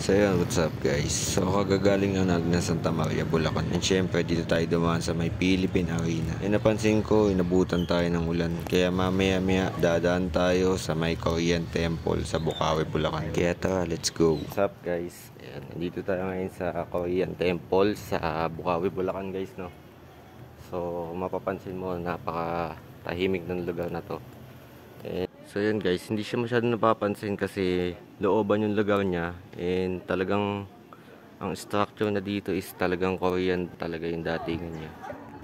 So yun, what's up guys? So kagagaling lang natin ng Santa Maria, Bulacan. And syempre dito tayo dumaan sa may Philippine Arena. E napansin ko, inabutan tayo ng ulan. Kaya mamaya dadaan tayo sa may Korean Temple sa Bukawi, Bulacan. Kaya tara, let's go. What's up guys? Ayan, nandito tayo ngayon sa Korean Temple sa Bukawi, Bulacan guys, no? So mapapansin mo, napaka tahimik ng lugar na to. So yun guys, hindi siya masyadong napapansin kasi looban yung lugar niya, and talagang ang structure na dito is talagang Korean talaga yung datingan niya.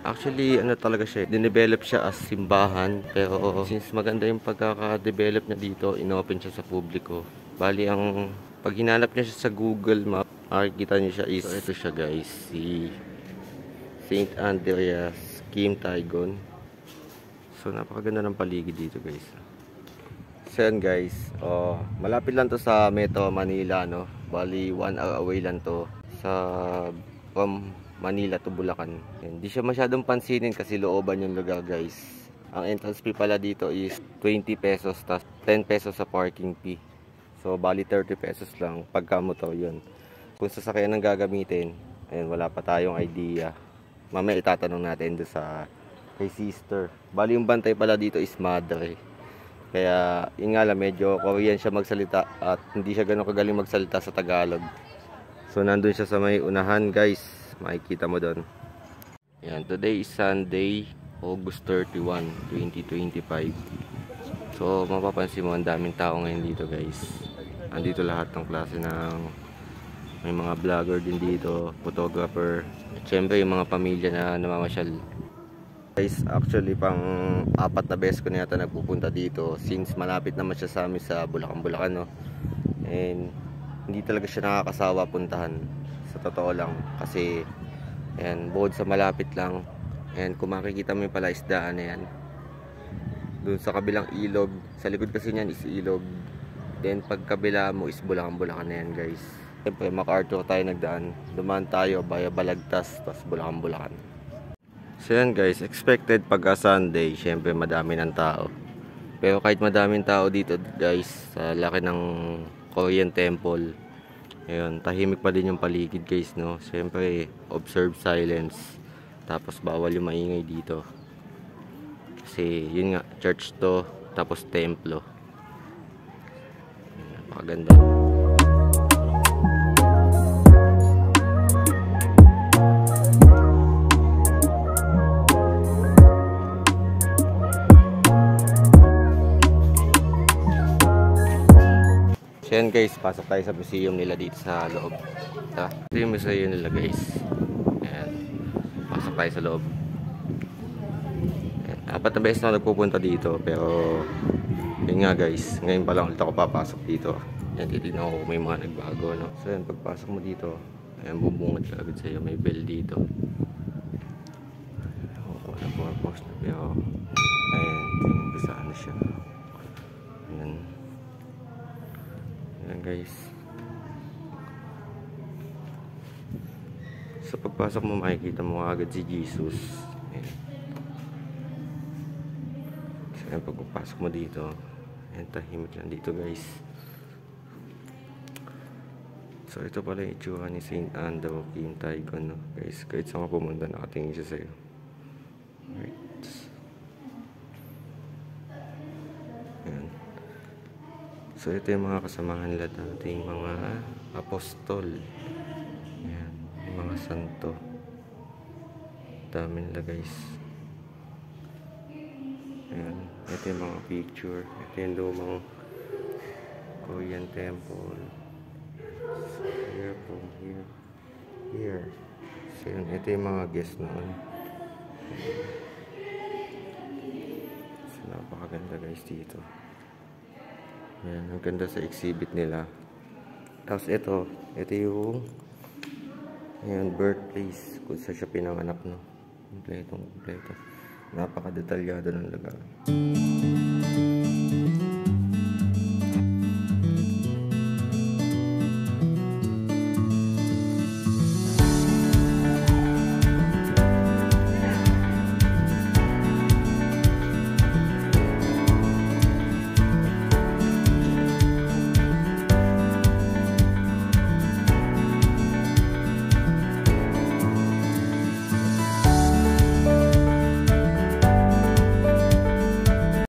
Actually ano talaga siya, dinevelop siya as simbahan, pero since maganda yung pagkaka-develop niya dito, inopen siya sa publiko. Bali ang pag hinanap niya siya sa Google Map, makikita niyo siya is, so ito siya guys, si St. Andreas Kim Tae-gon. So napakaganda ng paligid dito guys. So yan guys, malapit lang to sa Metro Manila, no? Bali 1 hour away lang to from Manila to Bulacan. Hindi siya masyadong pansinin kasi looban yung lugar guys. Ang entrance fee pala dito is 20 pesos, tas 10 pesos sa parking fee. So bali 30 pesos lang pagka motor yun. Kung sasakyan ang gagamitin, ayun, wala pa tayong idea. Mamaya itatanong natin doon sa kay sister. Bali yung bantay pala dito is madre. Kaya yun nga lang, medyo Korean siya magsalita at hindi siya ganun kagaling magsalita sa Tagalog. So nandun siya sa may unahan guys, makikita mo doon. Yan, today is Sunday, August 31, 2025. So mapapansin mo, ang daming tao ngayon dito guys. Andito lahat ng klase ng, may mga vlogger din dito, photographer, at syempre yung mga pamilya na namamasyal. Guys, actually pang 4 na beses ko na yata nagpupunta dito since malapit naman siya sa amin sa Bulacan, no? And hindi talaga siya nakakasawa puntahan, sa totoo lang, kasi ayan, bukod sa malapit lang, and kung makikita mo yung palaisdaan na yan dun sa kabilang ilog, sa likod kasi niyan is ilog, then pag kabila mo is Bulacan na yan guys. Siyempre MacArthur tayo nagdaan, dumaan tayo via Balagtas, tapos Bulacan. So yan guys, expected pagka Sunday, syempre madami ng tao. Pero kahit madaming tao dito guys, sa laki ng Korean Temple, ayun, tahimik pa din yung paligid guys, no? Syempre, observe silence. Tapos bawal yung maingay dito. Kasi yun nga, church to, tapos templo. Napakaganda. So yan guys, pasok tayo sa museum nila dito sa loob. Ito yung museum nila guys. Ayan, pasok tayo sa loob. Ayan, 4 na beses na nagpupunta dito, pero yun nga guys, ngayon pa lang ulit ako papasok dito. Ayan, titignan ko kung may mga nagbago, no? So yan, pagpasok mo dito, ayan, bubungad ka agad sa'yo, may bell dito. Ewan ko na purpose na, pero ayan, tingin ko saan na siya. Ayan. Ayan guys, sa pagpasok mo makikita mo agad si Jesus. Ayan. So ayan, pagpasok mo dito, ayan, tahimik lang dito guys. So ito pala yung itsura ni St. Andrew Kim Tae-gon, no? Guys, kahit saan ka pumunta, nakatingin siya sa'yo. Right. Ayan. So ito yung mga kasamahan nila dating mga apostol. Ayan, yung mga santo. Dami nila guys. Ayan, ito yung mga picture. Ito yung lumang Korean temple. So here po, here. So yun, ito yung mga guest noon. So napakaganda guys dito. Ayan, ang ganda sa exhibit nila. Tapos ito yung ayan, birthplace kung saan siya pinanganak, no? Kompleto. Napaka-detalyado ng lugar.